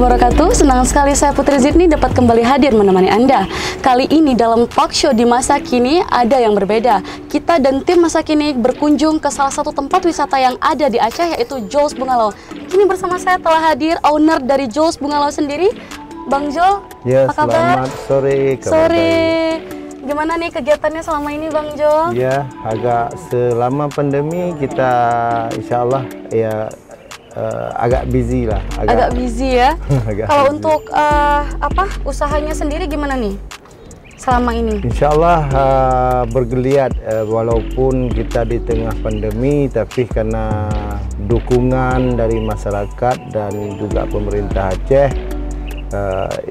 wabarakatuh. Senang sekali saya Putri Zidni dapat kembali hadir menemani Anda. Kali ini dalam talk show di masa kini ada yang berbeda. Kita dan tim masa kini berkunjung ke salah satu tempat wisata yang ada di Aceh, yaitu Jols Bungalau. Kini bersama saya telah hadir owner dari Jols Bungalau sendiri, Bang Jol. Ya, apa kabar? Selamat sore. Sore. Gimana nih kegiatannya selama ini, Bang Jol? Ya, agak selama pandemi kita insya Allah ya agak busy lah. Agak busy ya. Kalau busy. untuk usahanya sendiri gimana nih selama ini? Insya Allah bergeliat walaupun kita di tengah pandemi, tapi karena dukungan dari masyarakat dan juga pemerintah Aceh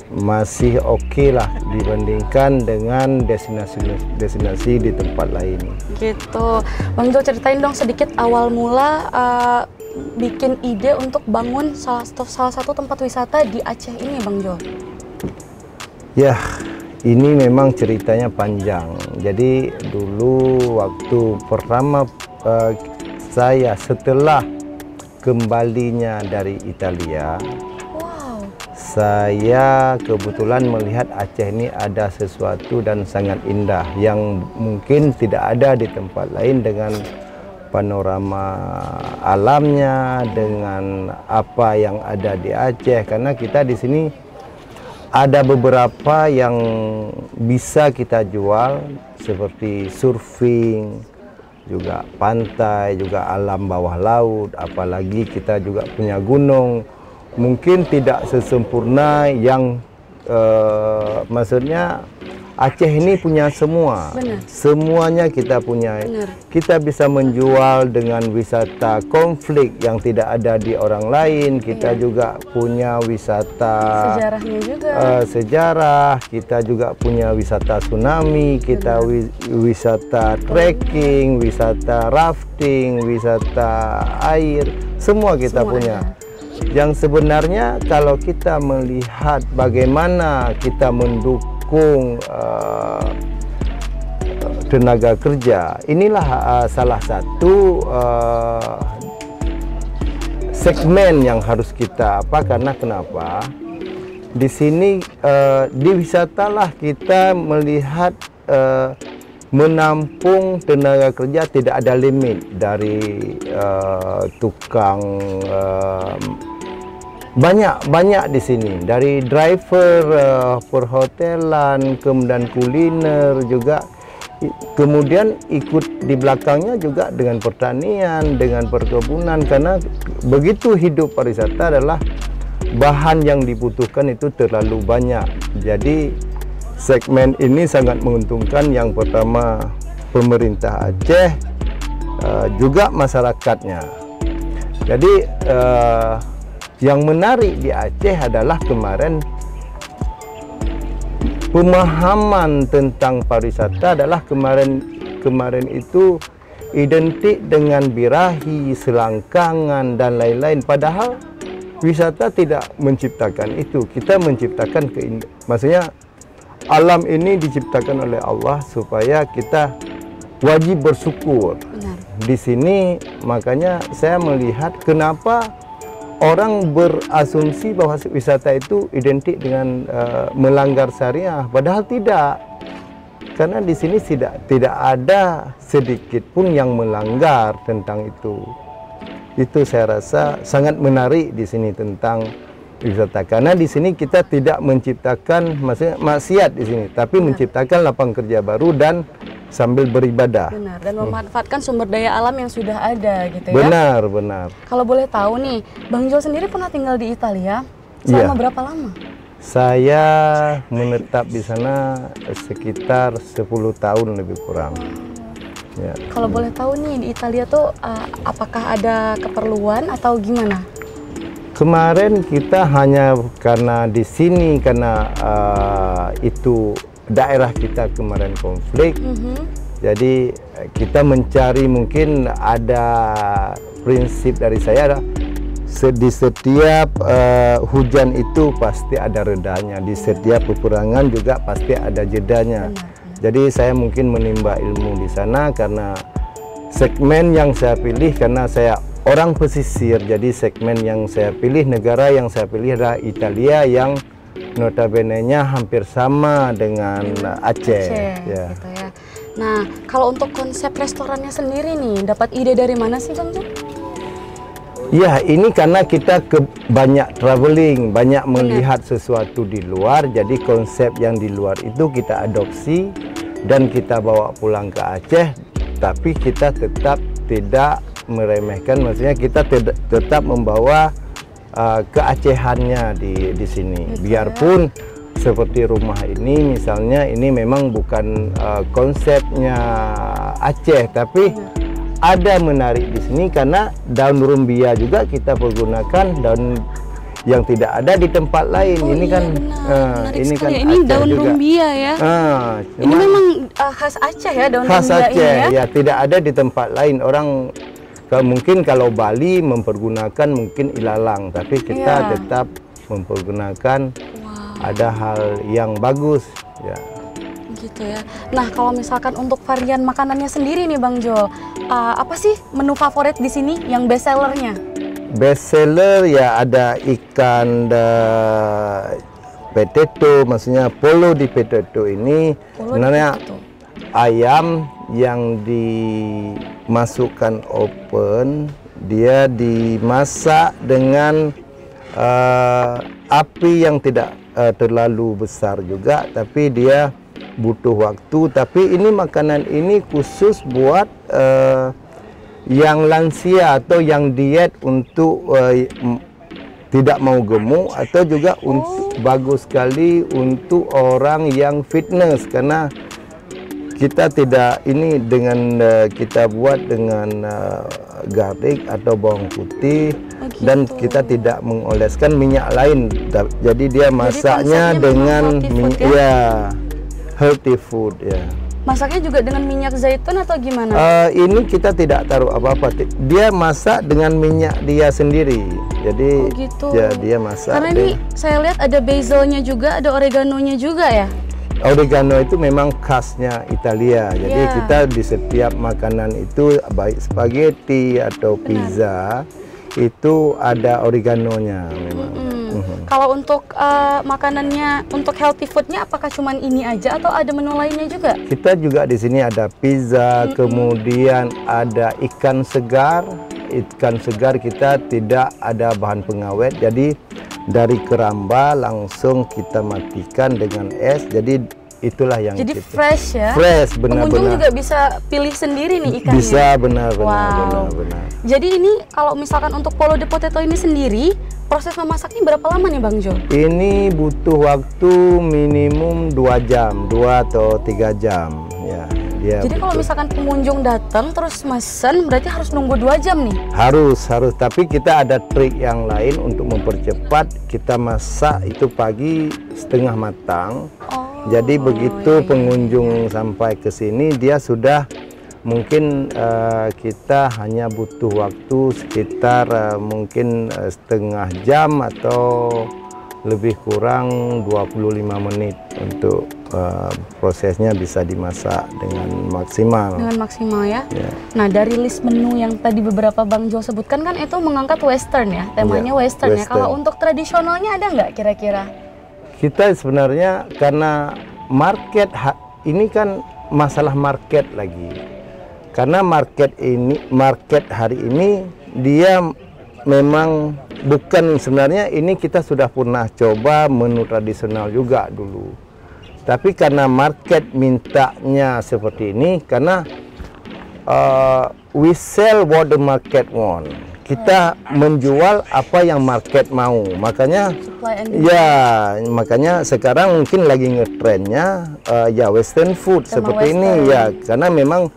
masih oke lah dibandingkan dengan destinasi di tempat lain. Gitu, Bang Jo, ceritain dong sedikit awal mula bikin ide untuk bangun salah satu tempat wisata di Aceh ini, Bang Jo. Ya, ini memang ceritanya panjang. Jadi dulu waktu pertama saya setelah kembalinya dari Italia, saya kebetulan melihat Aceh ini ada sesuatu dan sangat indah yang mungkin tidak ada di tempat lain, dengan panorama alamnya, dengan apa yang ada di Aceh. Karena kita di sini ada beberapa yang bisa kita jual seperti surfing, juga pantai, juga alam bawah laut, apalagi kita juga punya gunung. Mungkin tidak sesempurna yang maksudnya Aceh ini punya semua. Benar. Semuanya kita punya. Benar. Kita bisa menjual dengan wisata konflik yang tidak ada di orang lain. Kita juga punya wisata sejarahnya juga. Sejarah. Kita juga punya wisata tsunami. Kita wisata trekking, wisata rafting, wisata air. Semua kita punya. Yang sebenarnya kalau kita melihat bagaimana kita mendukung tenaga kerja, inilah salah satu segmen yang harus kita karena kenapa di sini di wisatalah kita melihat menampung tenaga kerja, tidak ada limit dari tukang banyak di sini, dari driver, perhotelan, kemudian kuliner juga, kemudian ikut di belakangnya juga dengan pertanian, dengan perkebunan, karena begitu hidup pariwisata adalah bahan yang dibutuhkan itu terlalu banyak. Jadi segmen ini sangat menguntungkan. Yang pertama pemerintah Aceh, juga masyarakatnya. Jadi yang menarik di Aceh adalah kemarin pemahaman tentang pariwisata adalah kemarin itu identik dengan birahi, selangkangan dan lain-lain. Padahal wisata tidak menciptakan itu. Kita menciptakan maksudnya alam ini diciptakan oleh Allah supaya kita wajib bersyukur. Benar. Di sini makanya saya melihat kenapa orang berasumsi bahwa wisata itu identik dengan melanggar syariah, padahal tidak. Karena di sini tidak ada sedikit pun yang melanggar tentang itu. Itu saya rasa sangat menarik di sini tentang wisata. Karena di sini kita tidak menciptakan maksiat di sini, tapi menciptakan lapangan kerja baru dan sambil beribadah. Benar, dan memanfaatkan sumber daya alam yang sudah ada gitu ya. Benar, benar. Kalau boleh tahu nih, Bang Jol sendiri pernah tinggal di Italia selama berapa lama? Saya menetap di sana sekitar 10 tahun lebih kurang. Ya. Kalau boleh tahu nih, di Italia tuh apakah ada keperluan atau gimana? Kemarin kita hanya karena di sini, karena itu daerah kita kemarin konflik, jadi kita mencari, mungkin ada prinsip dari saya adalah di setiap hujan itu pasti ada redanya, di setiap peperangan juga pasti ada jedanya. Jadi saya mungkin menimba ilmu di sana karena segmen yang saya pilih, karena saya orang pesisir. Jadi segmen yang saya pilih, negara yang saya pilih adalah Italia yang notabene-nya hampir sama dengan Aceh. Ya. Gitu ya. Nah, kalau untuk konsep restorannya sendiri nih, dapat ide dari mana sih Bang Jo? Ya, ini karena kita banyak traveling, banyak melihat sesuatu di luar. Jadi konsep yang di luar itu kita adopsi dan kita bawa pulang ke Aceh. Tapi kita tetap tidak meremehkan, maksudnya kita tetap membawa keacehannya di sini. Biarpun seperti rumah ini, misalnya ini memang bukan konsepnya Aceh, tapi ada menarik di sini karena daun rumbia juga kita pergunakan, daun yang tidak ada di tempat lain. Ini iya, kan ini kan ya. Ini daun juga. Rumbia ya. Ini memang khas Aceh ya, daun khas rumbia Aceh, ini ya. Tidak ada di tempat lain. Orang mungkin kalau Bali mempergunakan mungkin ilalang, tapi kita tetap mempergunakan ada hal yang bagus ya. Gitu ya. Nah, kalau misalkan untuk varian makanannya sendiri nih Bang Jo, apa sih menu favorit di sini yang best sellernya? Best seller ya ada ikan peteto, maksudnya polo di peteto ini sebenarnya ayam yang dimasukkan oven, dia dimasak dengan api yang tidak terlalu besar juga, tapi dia butuh waktu. Tapi ini makanan ini khusus buat yang lansia atau yang diet untuk tidak mau gemuk, atau juga untuk bagus sekali untuk orang yang fitness, karena kita tidak ini dengan kita buat dengan garlic atau bawang putih, dan kita tidak mengoleskan minyak lain. Jadi dia masaknya dengan minyak healthy food ya. Masaknya juga dengan minyak zaitun atau gimana? Ini kita tidak taruh apa-apa. Dia masak dengan minyak dia sendiri. Jadi gitu. Ya, dia masak. Karena ini saya lihat ada basilnya juga, ada oreganonya juga ya. Oregano itu memang khasnya Italia. Jadi kita di setiap makanan itu, baik spaghetti atau pizza, itu ada oreganonya memang. Kalau untuk makanannya, untuk healthy foodnya, apakah cuman ini aja atau ada menu lainnya juga? Kita juga di sini ada pizza, kemudian ada ikan segar. Ikan segar kita tidak ada bahan pengawet, jadi dari keramba langsung kita matikan dengan es. Jadi itulah yang jadi kita, fresh ya. Fresh, benar-benar. Pengunjung juga bisa pilih sendiri nih ikannya. Bisa, benar-benar. Wow. Benar. Jadi ini kalau misalkan untuk polo de potato ini sendiri, proses memasaknya berapa lama nih Bang Jo? Ini butuh waktu minimum 2 jam, 2 atau 3 jam ya. Jadi kalau misalkan pengunjung datang terus mesen, berarti harus nunggu 2 jam nih? Harus. Tapi kita ada trik yang lain untuk mempercepat. Kita masak itu pagi setengah matang. Jadi begitu pengunjung sampai ke sini, dia sudah mungkin kita hanya butuh waktu sekitar mungkin setengah jam atau lebih kurang 25 menit untuk prosesnya bisa dimasak dengan maksimal. Dengan maksimal ya. Nah, dari list menu yang tadi beberapa Bang Jo sebutkan kan itu mengangkat western ya, temanya western ya. Kalau untuk tradisionalnya ada nggak kira-kira? Kita sebenarnya karena market ini kan masalah market lagi. Karena market hari ini dia memang bukan, sebenarnya ini kita sudah pernah coba menu tradisional juga dulu. Tapi karena market mintanya seperti ini, karena we sell what the market want. Kita menjual apa yang market mau. Makanya makanya sekarang mungkin lagi ngetrennya ya western food seperti ini ya, karena memang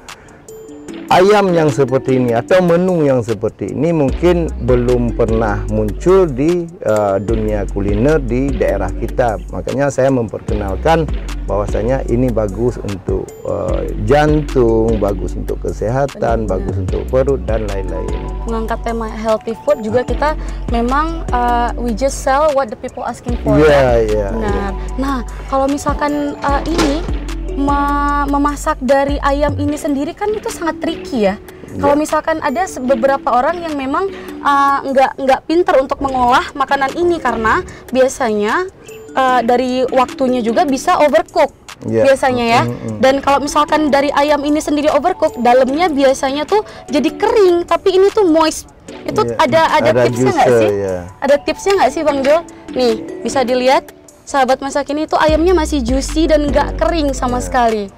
ayam yang seperti ini atau menu yang seperti ini mungkin belum pernah muncul di dunia kuliner di daerah kita. Makanya saya memperkenalkan bahwasanya ini bagus untuk jantung, bagus untuk kesehatan, bagus untuk perut dan lain-lain. Mengangkat tema healthy food juga, kita memang we just sell what the people asking for. Benar. Nah, kalau misalkan ini memasak dari ayam ini sendiri kan itu sangat tricky ya. Kalau misalkan ada beberapa orang yang memang nggak pinter untuk mengolah makanan ini karena biasanya dari waktunya juga bisa overcook. Biasanya ya. Dan kalau misalkan dari ayam ini sendiri overcook, dalamnya biasanya tuh jadi kering, tapi ini tuh moist. Itu ada tipsnya nggak sih? Ada tipsnya nggak sih Bang Jol? Nih bisa dilihat, sahabat masak ini tuh ayamnya masih juicy dan nggak kering sama sekali.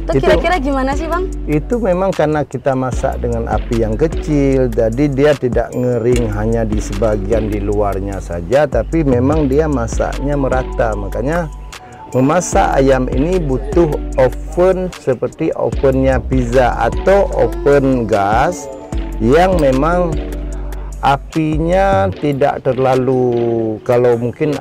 Itu kira-kira gimana sih Bang? Itu memang karena kita masak dengan api yang kecil, jadi dia tidak ngering hanya di sebagian di luarnya saja, tapi memang dia masaknya merata. Makanya memasak ayam ini butuh oven seperti ovennya pizza atau oven gas yang memang apinya tidak terlalu, kalau mungkin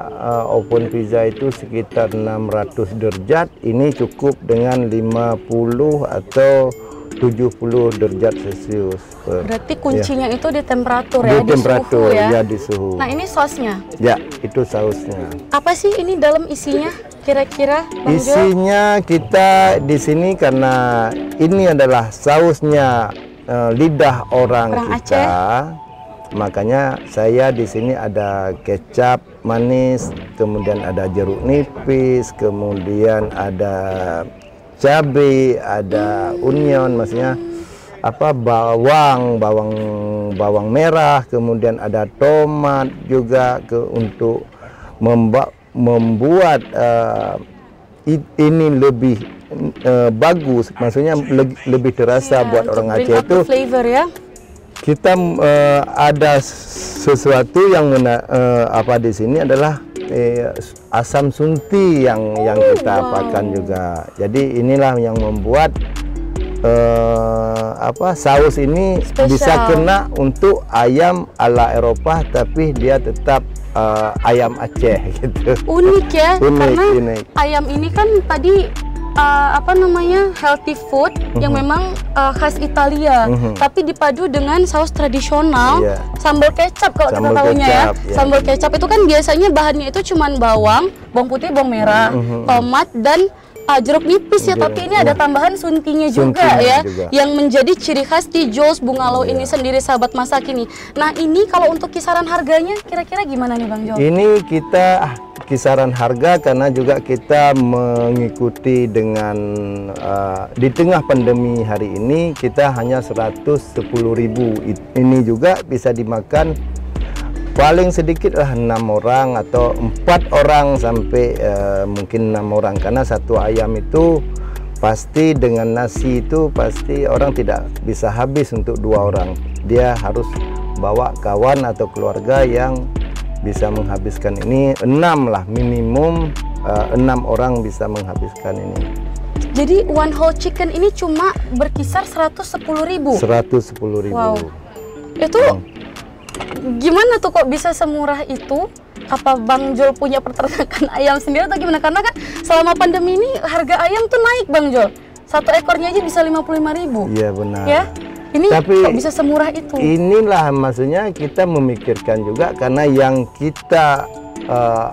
oven pizza itu sekitar 600 derajat, ini cukup dengan 50 atau 70 derajat Celcius. Berarti kuncinya itu di temperatur di ya, temperatur, di suhu ya? Ya, di suhu. Nah ini sausnya? Ya, itu sausnya. Apa sih ini dalam isinya kira-kira Bang Jol? Isinya kita di sini karena ini adalah sausnya lidah orang kita. Aceh. Makanya saya di sini ada kecap manis, kemudian ada jeruk nipis, kemudian ada cabai, ada onion, maksudnya apa, bawang merah, kemudian ada tomat juga untuk membuat ini lebih bagus, maksudnya lebih terasa buat orang Aceh itu. Flavor ya. Kita ada sesuatu yang apa di sini adalah asam sunti yang kita apakan juga. Jadi inilah yang membuat apa saus ini spesial. Bisa kena untuk ayam ala Eropa, tapi dia tetap ayam Aceh gitu. Unik ya, karena unik. Ayam ini kan tadi apa namanya, healthy food yang memang khas Italia, tapi dipadu dengan saus tradisional, sambal kecap kalau kita tahunya ya. Sambal kecap itu kan biasanya bahannya itu cuman bawang putih, bawang merah, tomat dan jeruk nipis ya, tapi ini ada tambahan suntinya juga ya, yang menjadi ciri khas di Joel's Bungalow ini sendiri, sahabat masak ini. Nah ini kalau untuk kisaran harganya kira-kira gimana nih Bang Joel? Ini kita kisaran harga karena juga kita mengikuti dengan di tengah pandemi hari ini kita hanya 110.000. Ini juga bisa dimakan paling sedikit lah 6 orang atau 4 orang sampai mungkin 6 orang, karena satu ayam itu pasti dengan nasi itu pasti orang tidak bisa habis untuk 2 orang. Dia harus bawa kawan atau keluarga yang bisa menghabiskan ini 6 lah, minimum 6 orang bisa menghabiskan ini. Jadi one whole chicken ini cuma berkisar 110.000. 110.000. Wow. Itu gimana tuh kok bisa semurah itu? Apa Bang Jol punya peternakan ayam sendiri atau gimana? Karena kan selama pandemi ini harga ayam tuh naik Bang Jol. Satu ekornya aja bisa 55.000. Iya benar. Ya. Ini tapi kok bisa semurah itu? Inilah maksudnya kita memikirkan juga karena yang kita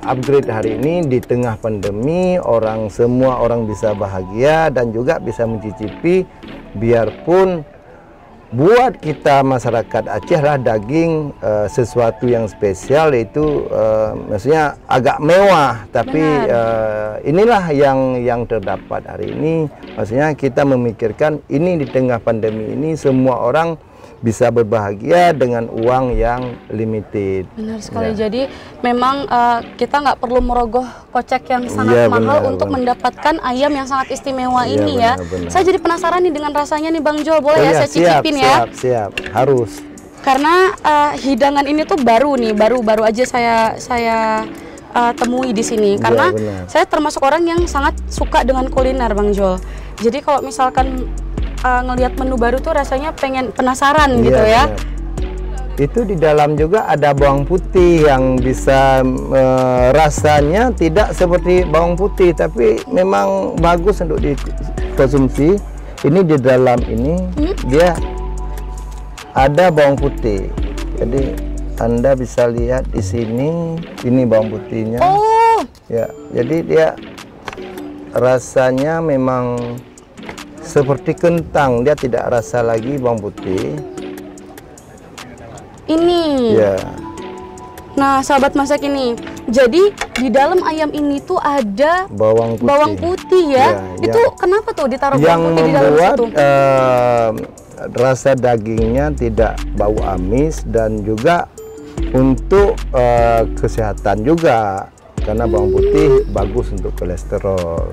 upgrade hari ini di tengah pandemi, semua orang bisa bahagia dan juga bisa mencicipi, biarpun buat kita masyarakat Aceh lah daging sesuatu yang spesial, itu maksudnya agak mewah, tapi inilah yang terdapat hari ini. Maksudnya kita memikirkan ini di tengah pandemi ini semua orang bisa berbahagia dengan uang yang limited. Benar sekali. Jadi memang kita nggak perlu merogoh kocek yang sangat mahal untuk mendapatkan ayam yang sangat istimewa ini ya. Saya jadi penasaran nih dengan rasanya nih Bang Jol, boleh ya saya cicipin ya? Siap, harus. Karena hidangan ini tuh baru aja saya temui di sini. Karena saya termasuk orang yang sangat suka dengan kuliner Bang Jol. Jadi kalau misalkan ngelihat menu baru tuh rasanya penasaran gitu ya. Itu di dalam juga ada bawang putih yang bisa rasanya tidak seperti bawang putih, tapi memang bagus untuk dikonsumsi. Ini di dalam ini dia ada bawang putih. Jadi Anda bisa lihat di sini, ini bawang putihnya. Ya, jadi dia rasanya memang seperti kentang, dia tidak rasa lagi bawang putih. Ini. Ya. Nah, sahabat masak ini. Jadi di dalam ayam ini tuh ada bawang putih ya. Ya, Itu ya. kenapa tuh ditaruh Yang bawang putih di dalam membuat situ? rasa dagingnya tidak bau amis dan juga untuk kesehatan juga, karena bawang putih bagus untuk kolesterol.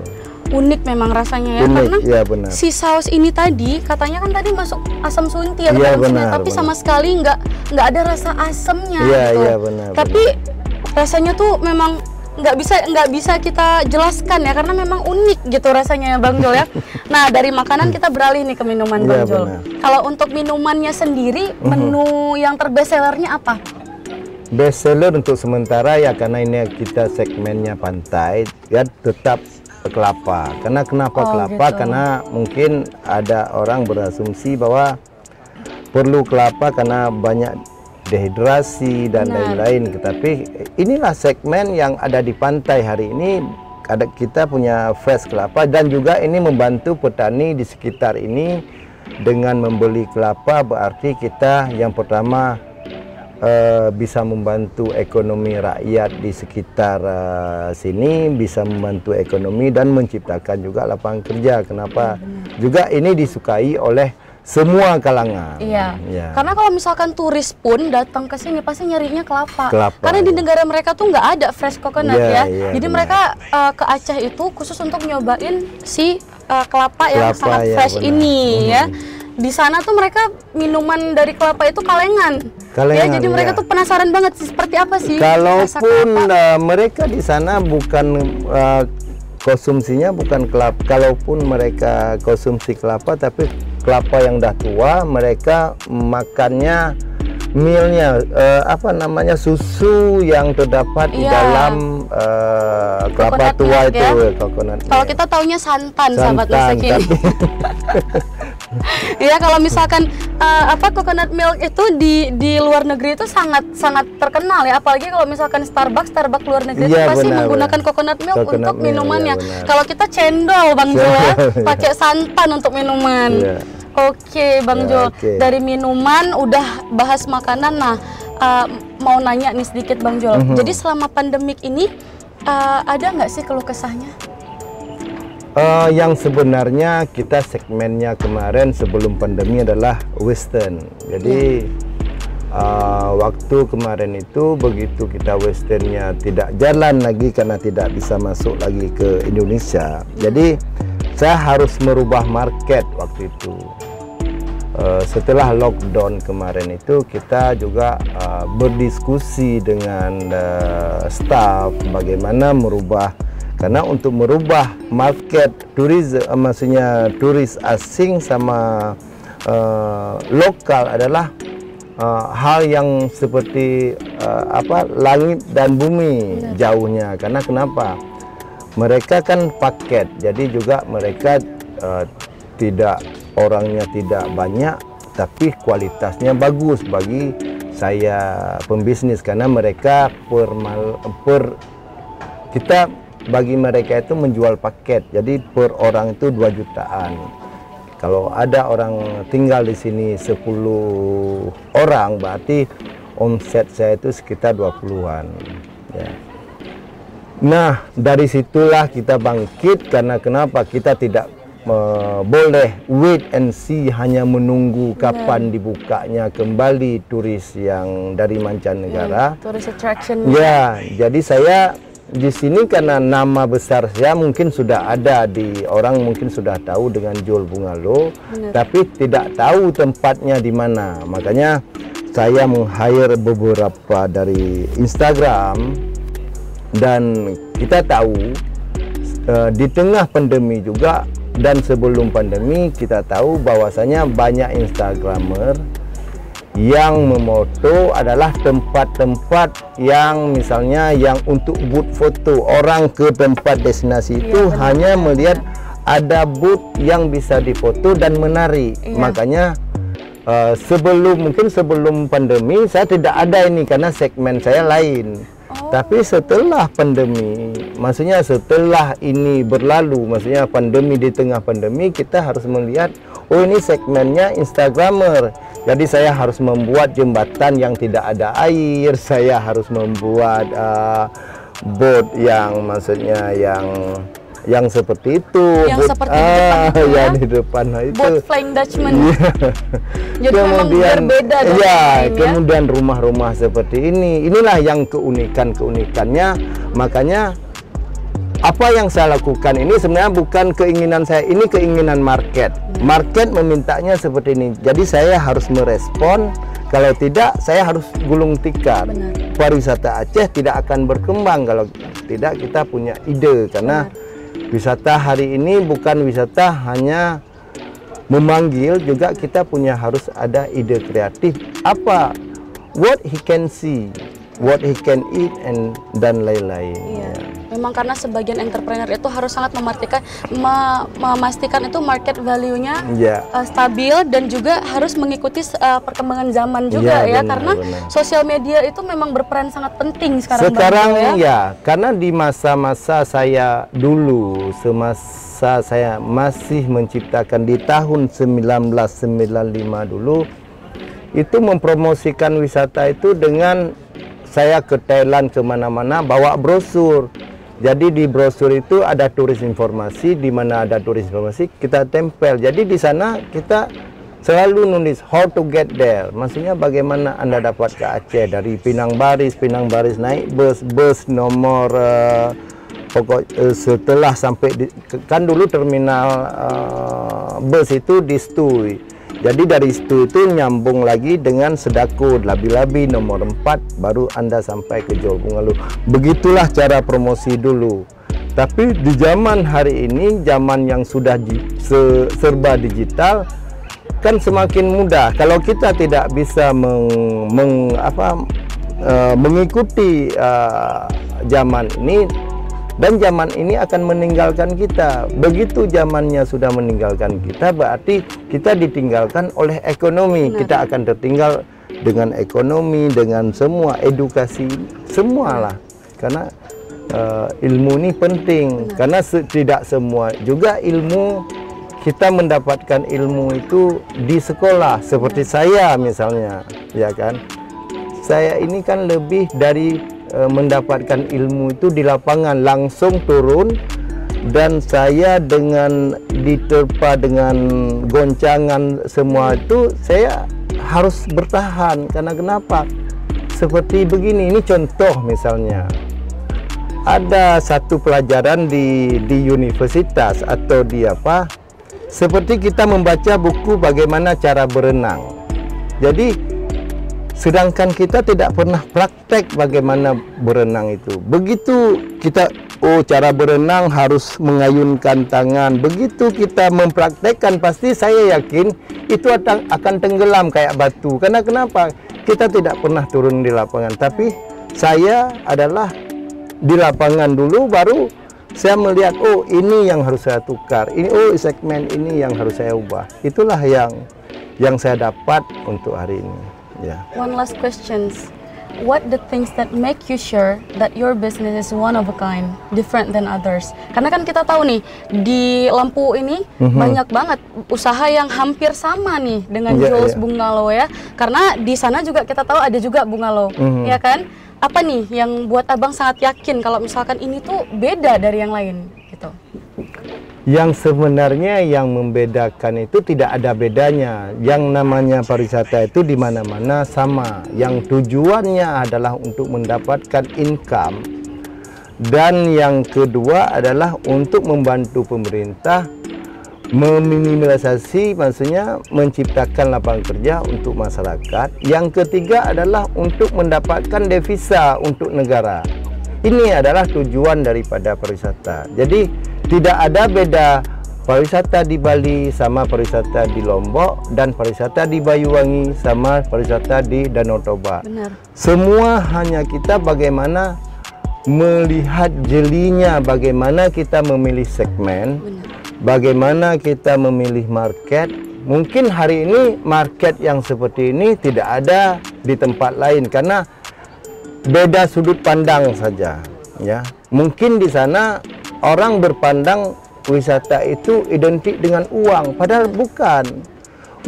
Unik memang rasanya ya, Unik, karena ya benar. si saus ini tadi katanya kan tadi masuk asam sunti ya ke Iya, dalam sini, benar, tapi benar. sama sekali nggak ada rasa asamnya Iya, gitu. iya, benar, Tapi rasanya tuh memang nggak bisa kita jelaskan ya, karena memang unik gitu rasanya Bang Jol ya. Nah, dari makanan kita beralih nih ke minuman Bang Iya, Jol. benar. Kalau untuk minumannya sendiri, menu yang terbest sellernya apa? Best seller untuk sementara ya, karena ini kita segmennya pantai ya, tetap kelapa. Karena kenapa kelapa? Gitu. Karena mungkin ada orang berasumsi bahwa perlu kelapa karena banyak dehidrasi dan lain-lain. Tetapi inilah segmen yang ada di pantai hari ini. Kita punya fresh kelapa, dan juga ini membantu petani di sekitar ini. Dengan membeli kelapa berarti kita yang pertama bisa membantu ekonomi rakyat di sekitar sini, bisa membantu ekonomi dan menciptakan juga lapangan kerja. Kenapa? Juga ini disukai oleh semua kalangan. Iya. Ya. Karena kalau misalkan turis pun datang ke sini pasti nyarinya kelapa. Kelapa, Karena di ya. negara mereka tuh nggak ada fresh coconut ya. Iya, iya, Jadi benar. mereka ke Aceh itu khusus untuk nyobain si kelapa yang Kelapa, sangat ya, fresh benar. ini ya. Di sana tuh mereka minuman dari kelapa itu kalengan. Ya, jadi mereka ya. tuh penasaran banget sih seperti apa sih rasa Kalaupun kelapa. mereka di sana bukan konsumsinya bukan kelapa, kalaupun mereka konsumsi kelapa tapi kelapa yang dah tua, mereka makannya milnya apa namanya, susu yang terdapat di Iya. dalam kelapa Coconut tua milk, itu ya. coconut Kalau milk. kita taunya santan sahabat masak ini. tapi Ya, kalau misalkan coconut milk itu di luar negeri itu sangat terkenal ya, apalagi kalau misalkan Starbucks luar negeri itu Iya, pasti benar, menggunakan benar. coconut milk Coconut untuk milk, minumannya. iya, benar. Kalau kita cendol Bang Jol ya, Cendol, pakai santan untuk minuman. Iya. Oke Bang Ya, Jol, oke. dari minuman udah bahas makanan. Nah, mau nanya nih sedikit Bang Jol. Jadi selama pandemik ini ada nggak sih keluh kesahnya? Yang sebenarnya kita segmennya kemarin sebelum pandemi adalah Western. Jadi waktu kemarin itu begitu kita Westernnya tidak jalan lagi karena tidak bisa masuk lagi ke Indonesia. Jadi saya harus merubah market waktu itu. Setelah lockdown kemarin itu kita juga berdiskusi dengan staff bagaimana merubah. Karena untuk merubah market turis, maksudnya turis asing sama lokal adalah hal yang seperti langit dan bumi jauhnya. Karena kenapa? Mereka kan paket, jadi juga mereka orangnya tidak banyak, tapi kualitasnya bagus bagi saya pembisnis. Karena mereka bagi mereka itu menjual paket, jadi per orang itu 2 jutaan. Kalau ada orang tinggal di sini 10 orang, berarti omset saya itu sekitar 20-an. Ya. Nah, dari situlah kita bangkit, karena kenapa kita tidak boleh wait and see, hanya menunggu kapan dibukanya kembali turis yang dari mancanegara. Tourist attraction. Ya, jadi saya di sini karena nama besar saya mungkin sudah ada di orang, mungkin sudah tahu dengan Jol Bungalow, tapi tidak tahu tempatnya di mana. Makanya saya meng-hire beberapa dari Instagram, dan kita tahu di tengah pandemi juga dan sebelum pandemi kita tahu bahwasanya banyak Instagramer yang memoto adalah tempat-tempat yang misalnya yang untuk booth foto. Orang ke tempat destinasi itu hanya melihat ada booth yang bisa difoto dan menari. Makanya sebelum pandemi saya tidak ada ini karena segmen saya lain. Tapi setelah pandemi, maksudnya setelah ini berlalu, maksudnya pandemi, di tengah pandemi kita harus melihat, oh ini segmennya Instagramer. Jadi saya harus membuat jembatan yang tidak ada air, saya harus membuat boat yang maksudnya yang seperti itu, yang seperti di depan itu, yang di depan itu, boat Flying Dutchman. Jadi memang berbeda dari lain, kemudian rumah-rumah seperti inilah yang keunikannya. Makanya apa yang saya lakukan ini sebenarnya bukan keinginan saya, ini keinginan market. Market memintanya seperti ini, jadi saya harus merespon. Kalau tidak, saya harus gulung tikar. Pariwisata Aceh tidak akan berkembang kalau tidak kita punya ide, karena wisata hari ini bukan wisata hanya memanggil, juga kita harus ada ide kreatif. Apa? What he can see, what he can eat, dan lain-lain. Iya. Memang karena sebagian entrepreneur itu harus sangat memastikan itu market value-nya stabil, dan juga harus mengikuti perkembangan zaman juga ya, karena sosial media itu memang berperan sangat penting sekarang ya. Karena di masa-masa saya dulu, semasa saya masih menciptakan di tahun 1995 dulu, itu mempromosikan wisata itu dengan saya ke Thailand kemana-mana bawa brosur. Jadi di brosur itu ada tulis informasi, di mana ada tulis informasi kita tempel. Jadi di sana kita selalu nulis how to get there. Maksudnya bagaimana Anda dapat ke Aceh dari Pinang Baris naik bus nomor setelah sampai kan dulu terminal bus itu di Stui. Jadi dari situ itu nyambung lagi dengan Sedako, Labi-Labi nomor 4, baru Anda sampai ke Johor Bungalow. Begitulah cara promosi dulu. Tapi di zaman hari ini, zaman yang sudah serba digital, kan semakin mudah. Kalau kita tidak bisa mengikuti zaman ini, dan zaman ini akan meninggalkan kita. Begitu zamannya sudah meninggalkan kita, berarti kita ditinggalkan oleh ekonomi. Kita akan tertinggal dengan ekonomi, dengan semua edukasi, semualah. Karena ilmu ini penting. Karena tidak semua juga ilmu, kita mendapatkan ilmu itu di sekolah. Seperti saya misalnya, ya kan. Saya ini kan lebih dari mendapatkan ilmu itu di lapangan, langsung turun, dan saya dengan diterpa dengan goncangan semua itu, saya harus bertahan. Karena kenapa? Seperti begini, ini contoh misalnya, ada satu pelajaran di universitas atau di apa, seperti kita membaca buku bagaimana cara berenang. Jadi sedangkan kita tidak pernah praktek bagaimana berenang itu. Begitu kita, cara berenang harus mengayunkan tangan. Begitu kita mempraktekkan, pasti saya yakin itu akan tenggelam kayak batu. Karena kenapa? Kita tidak pernah turun di lapangan. Tapi saya adalah di lapangan dulu, baru saya melihat, oh ini yang harus saya tukar. Ini, oh segmen ini yang harus saya ubah. Itulah yang saya dapat untuk hari ini. One last questions. What the things that make you sure that your business is one of a kind, different than others? Karena kan kita tahu nih, di Lampu ini banyak banget usaha yang hampir sama nih dengan Jules Bungalow ya. Karena di sana juga kita tahu ada juga bungalow, ya kan? Apa nih yang buat abang sangat yakin kalau misalkan ini tuh beda dari yang lain gitu? Yang sebenarnya yang membedakan itu tidak ada bedanya. Yang namanya pariwisata itu di mana-mana sama. Yang tujuannya adalah untuk mendapatkan income. Dan yang kedua adalah untuk membantu pemerintah meminimalisasi, maksudnya menciptakan lapangan kerja untuk masyarakat. Yang ketiga adalah untuk mendapatkan devisa untuk negara. Ini adalah tujuan daripada pariwisata. Jadi tidak ada beda pariwisata di Bali sama pariwisata di Lombok, dan pariwisata di Banyuwangi sama pariwisata di Danau Toba. Benar. Semua hanya kita bagaimana melihat jelinya, bagaimana kita memilih segmen, bagaimana kita memilih market. Mungkin hari ini market yang seperti ini tidak ada di tempat lain, karena beda sudut pandang saja, ya. Mungkin di sana orang berpandang wisata itu identik dengan uang, padahal bukan.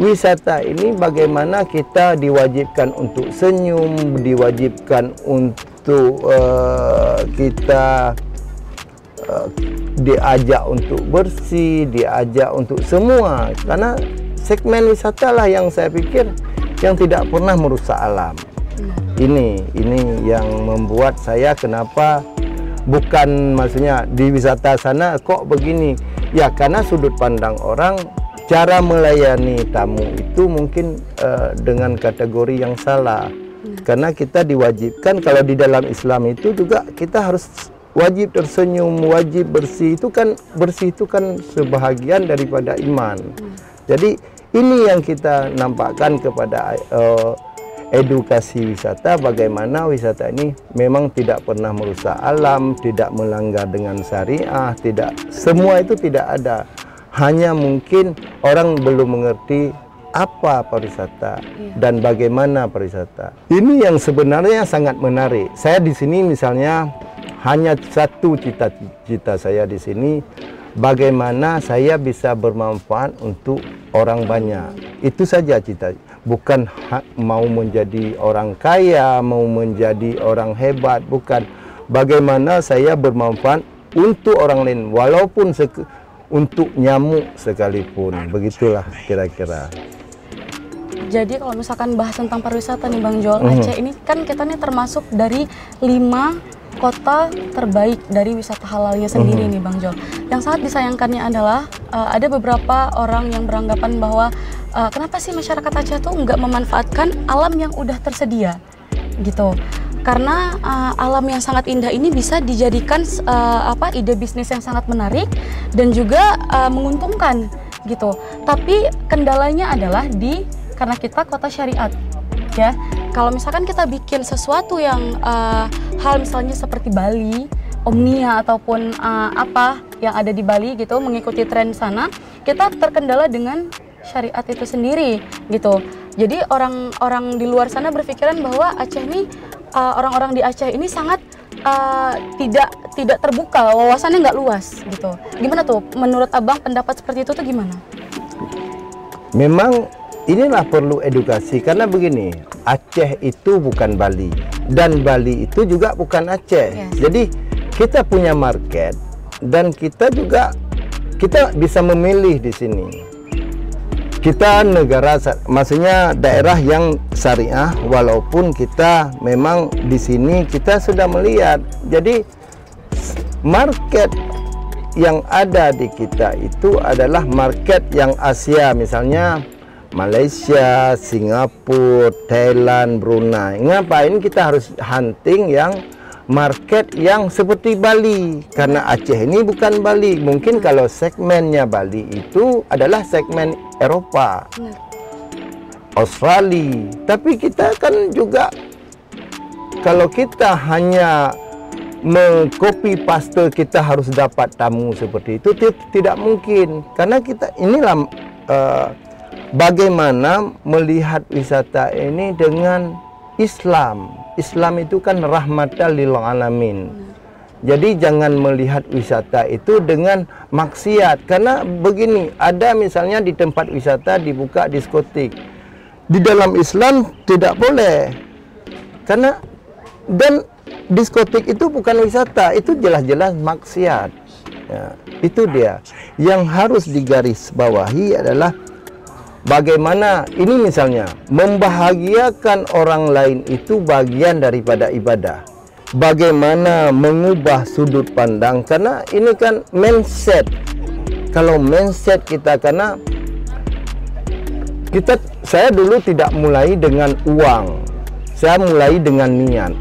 Wisata ini bagaimana kita diwajibkan untuk senyum, diwajibkan untuk kita diajak untuk bersih, diajak untuk semua. Karena segmen wisata lah yang saya pikir yang tidak pernah merusak alam. Ini yang membuat saya kenapa bukan maksudnya di wisata sana kok begini. Ya karena sudut pandang orang, cara melayani tamu itu mungkin dengan kategori yang salah. Karena kita diwajibkan, kalau di dalam Islam itu juga kita harus wajib tersenyum, wajib bersih. Bersih itu kan sebahagian daripada iman. Jadi ini yang kita nampakkan kepada edukasi wisata, bagaimana wisata ini memang tidak pernah merusak alam, tidak melanggar dengan syariah, semua itu tidak ada. Hanya mungkin orang belum mengerti apa pariwisata dan bagaimana pariwisata. Ini yang sebenarnya sangat menarik. Saya di sini misalnya hanya satu cita-cita saya di sini, bagaimana saya bisa bermanfaat untuk orang banyak. Itu saja cita. Bukan mau menjadi orang kaya, mau menjadi orang hebat, bukan. Bagaimana saya bermanfaat untuk orang lain, walaupun untuk nyamuk sekalipun. Begitulah kira-kira. Jadi kalau misalkan bahas tentang pariwisata nih Bang Joel, Aceh ini kan kita nih termasuk dari 5 kota terbaik dari wisata halalnya sendiri nih Bang Joel. Yang sangat disayangkannya adalah ada beberapa orang yang beranggapan bahwa kenapa sih masyarakat Aceh tuh nggak memanfaatkan alam yang udah tersedia gitu. Karena alam yang sangat indah ini bisa dijadikan ide bisnis yang sangat menarik dan juga menguntungkan gitu. Tapi kendalanya adalah karena kita kota syariat, ya. Kalau misalkan kita bikin sesuatu yang hal misalnya seperti Bali, Omnia ataupun apa yang ada di Bali gitu, mengikuti tren sana, kita terkendala dengan syariat itu sendiri gitu. Jadi orang-orang di luar sana berpikiran bahwa Aceh ini orang-orang di Aceh ini sangat tidak terbuka, wawasannya nggak luas gitu. Gimana tuh menurut Abang pendapat seperti itu tuh gimana? Memang inilah perlu edukasi, karena begini, Aceh itu bukan Bali dan Bali itu juga bukan Aceh. Yes. Jadi kita punya market dan kita bisa memilih di sini. Kita negara, maksudnya daerah yang syariah, walaupun kita memang di sini kita sudah melihat. Jadi market yang ada di kita itu adalah market yang Asia, misalnya Malaysia, Singapura, Thailand, Brunei. Ngapain kita harus hunting yang market yang seperti Bali? Karena Aceh ini bukan Bali. Mungkin kalau segmennya Bali itu adalah segmen Eropa, Australia. Tapi kita kan juga, kalau kita hanya mengcopy paste kita harus dapat tamu seperti itu, tidak mungkin. Karena kita inilah bagaimana melihat wisata ini dengan Islam. Islam itu kan rahmatan lil alamin. Jadi jangan melihat wisata itu dengan maksiat. Karena begini, ada misalnya di tempat wisata dibuka diskotik. Di dalam Islam tidak boleh. Karena dan diskotik itu bukan wisata, itu jelas-jelas maksiat. Ya, itu dia. Yang harus digarisbawahi adalah bagaimana ini misalnya membahagiakan orang lain itu bagian daripada ibadah. Bagaimana mengubah sudut pandang, karena ini kan mindset. Kalau mindset kita, karena saya dulu tidak mulai dengan uang, saya mulai dengan niat.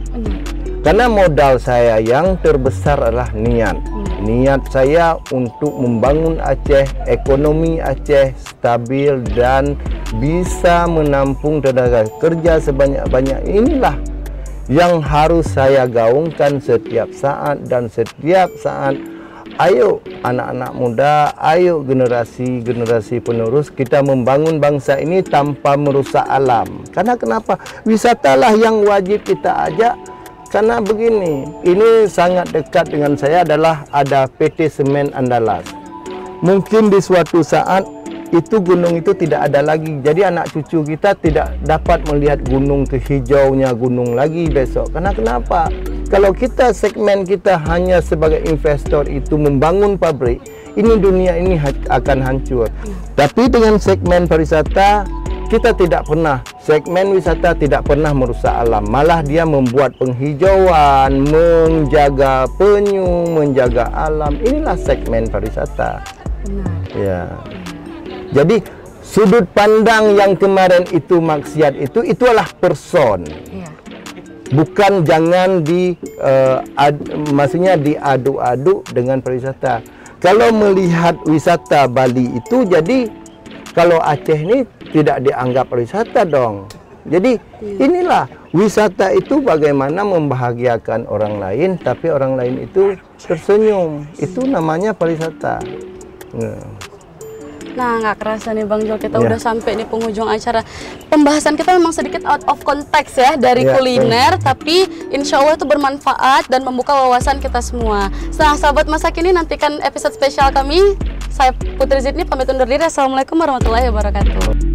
Karena modal saya yang terbesar adalah niat. Niat saya untuk membangun Aceh, ekonomi Aceh stabil dan bisa menampung tenaga kerja sebanyak-banyak. Inilah yang harus saya gaungkan setiap saat dan setiap saat. Ayo anak-anak muda, ayo generasi penerus, kita membangun bangsa ini tanpa merusak alam. Karena kenapa? Wisatalah yang wajib kita ajak. Karena begini, ini sangat dekat dengan saya adalah ada PT Semen Andalas. Mungkin di suatu saat itu gunung itu tidak ada lagi. Jadi anak cucu kita tidak dapat melihat gunung kehijaunya gunung lagi besok. Karena kenapa? Kalau kita segmen kita hanya sebagai investor itu membangun pabrik, ini dunia ini akan hancur. Tapi dengan segmen pariwisata, kita tidak pernah, segmen wisata tidak pernah merusak alam. Malah dia membuat penghijauan, menjaga penyu, menjaga alam. Inilah segmen pariwisata. Ya. Jadi sudut pandang yang kemarin itu maksiat itu adalah person. Bukan jangan maksudnya diadu-adu dengan pariwisata. Kalau melihat wisata Bali itu, jadi kalau Aceh ini tidak dianggap pariwisata dong. Jadi inilah wisata itu bagaimana membahagiakan orang lain, tapi orang lain itu tersenyum. Itu namanya pariwisata. Nah, nggak kerasa nih Bang Jul, kita udah sampai di penghujung acara. Pembahasan kita memang sedikit out of context ya dari kuliner, tapi insya Allah itu bermanfaat dan membuka wawasan kita semua. Nah, sahabat masa kini, nantikan episode spesial kami. Saya Putri Zidni pamit undur diri. Assalamualaikum warahmatullahi wabarakatuh.